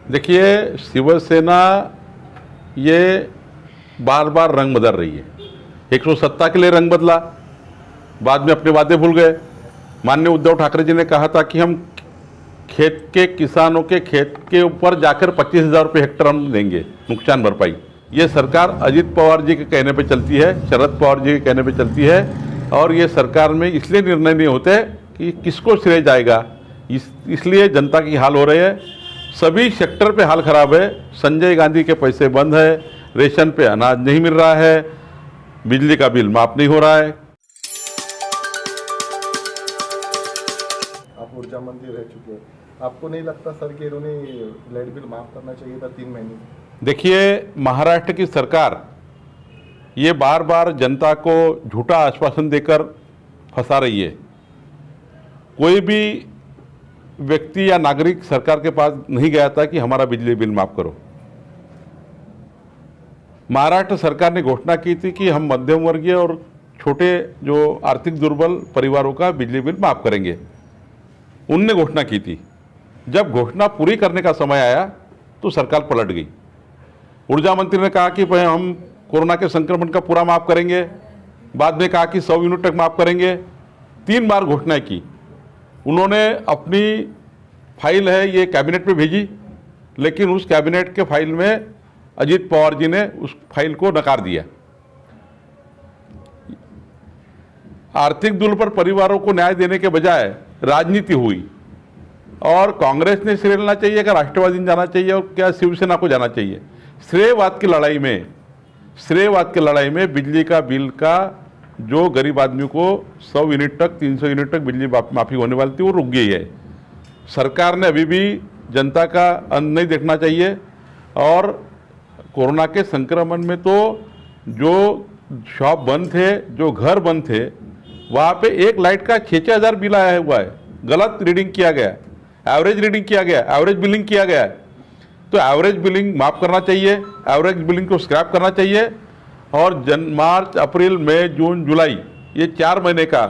देखिए, शिवसेना ये बार बार रंग बदल रही है। एक तो सत्ता के लिए रंग बदला, बाद में अपने वादे भूल गए। माननीय उद्धव ठाकरे जी ने कहा था कि हम खेत के किसानों के खेत के ऊपर जाकर 25,000 रुपये हेक्टेयर हम देंगे नुकसान भरपाई। ये सरकार अजित पवार जी के कहने पे चलती है, शरद पवार जी के कहने पे चलती है, और ये सरकार में इसलिए निर्णय नहीं होते कि किसको श्रेय जाएगा, इसलिए जनता की हाल हो रही है। सभी सेक्टर पे हाल खराब है। संजय गांधी के पैसे बंद है, रेशन पे अनाज नहीं मिल रहा है, बिजली का बिल माफ नहीं हो रहा है। आप ऊर्जा मंत्री रह चुके हैं, आपको नहीं लगता सर कि इन्होंने लाइट बिल माफ करना चाहिए था 3 महीने? देखिए, महाराष्ट्र की सरकार ये बार बार जनता को झूठा आश्वासन देकर फंसा रही है। कोई भी व्यक्ति या नागरिक सरकार के पास नहीं गया था कि हमारा बिजली बिल माफ करो। महाराष्ट्र सरकार ने घोषणा की थी कि हम मध्यम वर्गीय और छोटे जो आर्थिक दुर्बल परिवारों का बिजली बिल माफ करेंगे। उनने घोषणा की थी। जब घोषणा पूरी करने का समय आया तो सरकार पलट गई। ऊर्जा मंत्री ने कहा कि भाई हम कोरोना के संक्रमण का पूरा माफ करेंगे, बाद में कहा कि 100 यूनिट तक माफ करेंगे। 3 बार घोषणाएं की। उन्होंने अपनी फाइल है ये कैबिनेट में भेजी, लेकिन उस कैबिनेट के फाइल में अजित पवार जी ने उस फाइल को नकार दिया। आर्थिक दुर्बल परिवारों को न्याय देने के बजाय राजनीति हुई, और कांग्रेस ने श्रेय लेना चाहिए, क्या राष्ट्रवादी ने जाना चाहिए, और क्या शिवसेना को जाना चाहिए? श्रेयवाद की लड़ाई में बिजली का बिल का जो गरीब आदमी को 100 यूनिट तक 300 यूनिट तक बिजली माफी होने वाली थी वो रुक गई है। सरकार ने अभी भी जनता का अंत नहीं देखना चाहिए। और कोरोना के संक्रमण में तो जो शॉप बंद थे, जो घर बंद थे, वहाँ पे एक लाइट का 6-6 हज़ार बिल आया हुआ है। गलत रीडिंग किया गया, एवरेज रीडिंग किया गया, एवरेज बिलिंग किया गया है। तो एवरेज बिलिंग माफ़ करना चाहिए, एवरेज बिलिंग को स्क्रैप करना चाहिए। और मार्च, अप्रैल, मई, जून, जुलाई, ये 4 महीने का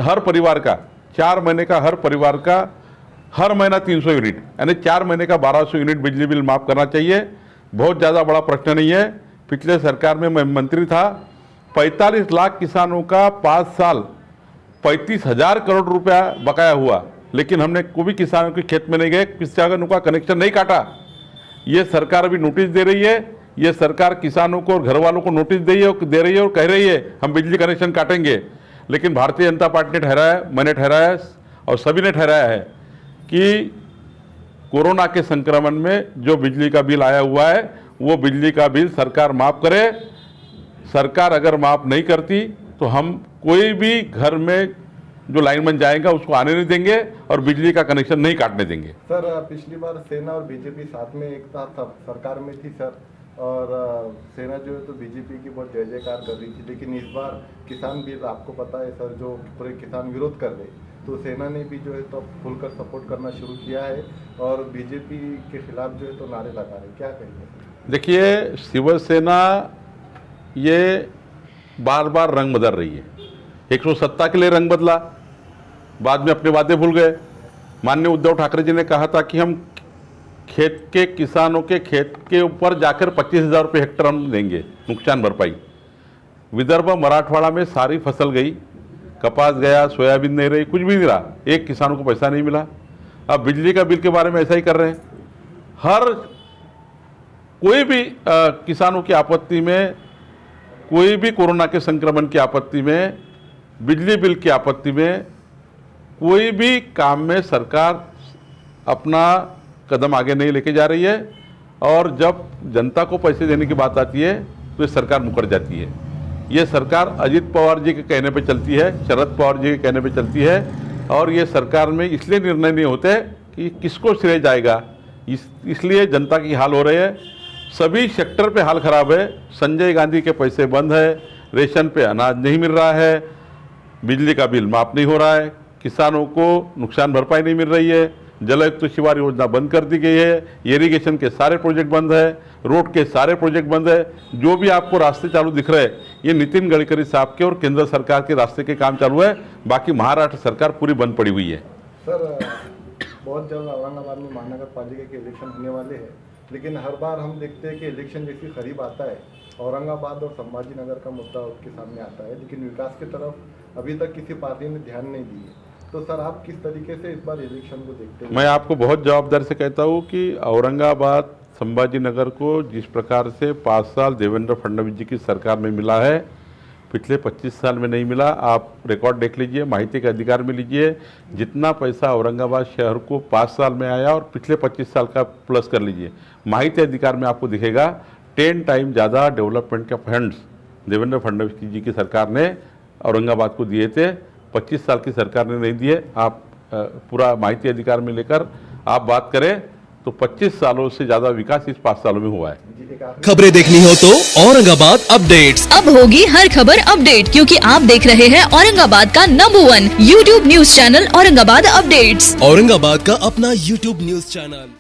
हर परिवार का 4 महीने का हर परिवार का हर महीना 300 यूनिट, यानी 4 महीने का 1200 यूनिट बिजली बिल माफ़ करना चाहिए। बहुत ज़्यादा बड़ा प्रश्न नहीं है। पिछले सरकार में मैं मंत्री था, 45 लाख किसानों का 5 साल 35,000 करोड़ रुपया बकाया हुआ, लेकिन हमने कोई भी किसानों के खेत में नहीं गए, किसानों का कनेक्शन नहीं काटा। ये सरकार अभी नोटिस दे रही है। ये सरकार किसानों को और घर वालों को नोटिस दे रही है और कह रही है हम बिजली कनेक्शन काटेंगे। लेकिन भारतीय जनता पार्टी ने ठहराया, मैंने ठहराया और सभी ने ठहराया है कि कोरोना के संक्रमण में जो बिजली का बिल आया हुआ है वो बिजली का बिल सरकार माफ़ करे। सरकार अगर माफ़ नहीं करती तो हम कोई भी घर में जो लाइनमैन जाएगा उसको आने नहीं देंगे और बिजली का कनेक्शन नहीं काटने देंगे। सर, पिछली बार सेना और बीजेपी साथ में एक साथ सरकार में थी सर, और सेना जो है तो बीजेपी की बहुत जय जयकार कर रही थी, लेकिन इस बार किसान बिल आपको पता है सर, जो पूरे किसान विरोध कर रहे, तो सेना ने भी जो है तो खुलकर सपोर्ट करना शुरू किया है और बीजेपी के खिलाफ जो है तो नारे लगा रहे, क्या कहेंगे? देखिए, शिवसेना ये बार बार रंग बदल रही है। एक तो सत्ता के लिए रंग बदला, बाद में अपने वादे भूल गए। माननीय उद्धव ठाकरे जी ने कहा था कि हम खेत के किसानों के खेत के ऊपर जाकर 25,000 रुपये हेक्टेयर हम देंगे नुकसान भरपाई। विदर्भ, मराठवाड़ा में सारी फसल गई, कपास गया, सोयाबीन नहीं रही, कुछ भी नहीं रहा, एक किसानों को पैसा नहीं मिला। अब बिजली का बिल के बारे में ऐसा ही कर रहे हैं। हर कोई भी किसानों की आपत्ति में, कोई भी कोरोना के संक्रमण की आपत्ति में, बिजली बिल की आपत्ति में, कोई भी काम में सरकार अपना कदम आगे नहीं लेके जा रही है। और जब जनता को पैसे देने की बात आती है तो ये सरकार मुकर जाती है। ये सरकार अजित पवार जी के कहने पे चलती है, शरद पवार जी के कहने पे चलती है, और ये सरकार में इसलिए निर्णय नहीं होते कि किसको श्रेय जाएगा, इसलिए जनता की हाल हो रही है। सभी सेक्टर पे हाल खराब है। संजय गांधी के पैसे बंद है, रेशन पे अनाज नहीं मिल रहा है, बिजली का बिल माफ नहीं हो रहा है, किसानों को नुकसान भरपाई नहीं मिल रही है, जलयुक्त शिवार योजना बंद कर दी गई है, इरिगेशन के सारे प्रोजेक्ट बंद है, रोड के सारे प्रोजेक्ट बंद है। जो भी आपको रास्ते चालू दिख रहे हैं ये नितिन गडकरी साहब के और केंद्र सरकार के रास्ते के काम चालू है। बाकी महाराष्ट्र सरकार पूरी बंद पड़ी हुई है। सर, बहुत जल्द औरंगाबाद में महानगर पालिका के इलेक्शन होने वाले हैं, लेकिन हर बार हम देखते हैं कि इलेक्शन जैसी करीब आता है औरंगाबाद और संभाजी नगर का मुद्दा उसके सामने आता है, लेकिन विकास की तरफ अभी तक किसी पार्टी ने ध्यान नहीं दिए। तो सर आप किस तरीके से इस बार इलेक्शन को देखते हैं? मैं आपको बहुत जवाबदारी से कहता हूँ कि औरंगाबाद संभाजी नगर को जिस प्रकार से 5 साल देवेंद्र फडणवीस जी की सरकार में मिला है, पिछले 25 साल में नहीं मिला। आप रिकॉर्ड देख लीजिए, माहिती के अधिकार में लीजिए, जितना पैसा औरंगाबाद शहर को 5 साल में आया और पिछले 25 साल का प्लस कर लीजिए, माहिती अधिकार में आपको दिखेगा 10 टाइम ज़्यादा डेवलपमेंट के फंड्स देवेंद्र फडणवीस जी की सरकार ने औरंगाबाद को दिए थे, 25 साल की सरकार ने नहीं दिए। आप पूरा माहिती अधिकार में लेकर आप बात करें तो 25 सालों से ज़्यादा विकास इस 5 सालों में हुआ है। खबरें देखनी हो तो औरंगाबाद अपडेट्स। अब होगी हर खबर अपडेट, क्योंकि आप देख रहे हैं औरंगाबाद का number 1 YouTube news channel Aurangabad updates. Aurangabad का अपना YouTube न्यूज चैनल।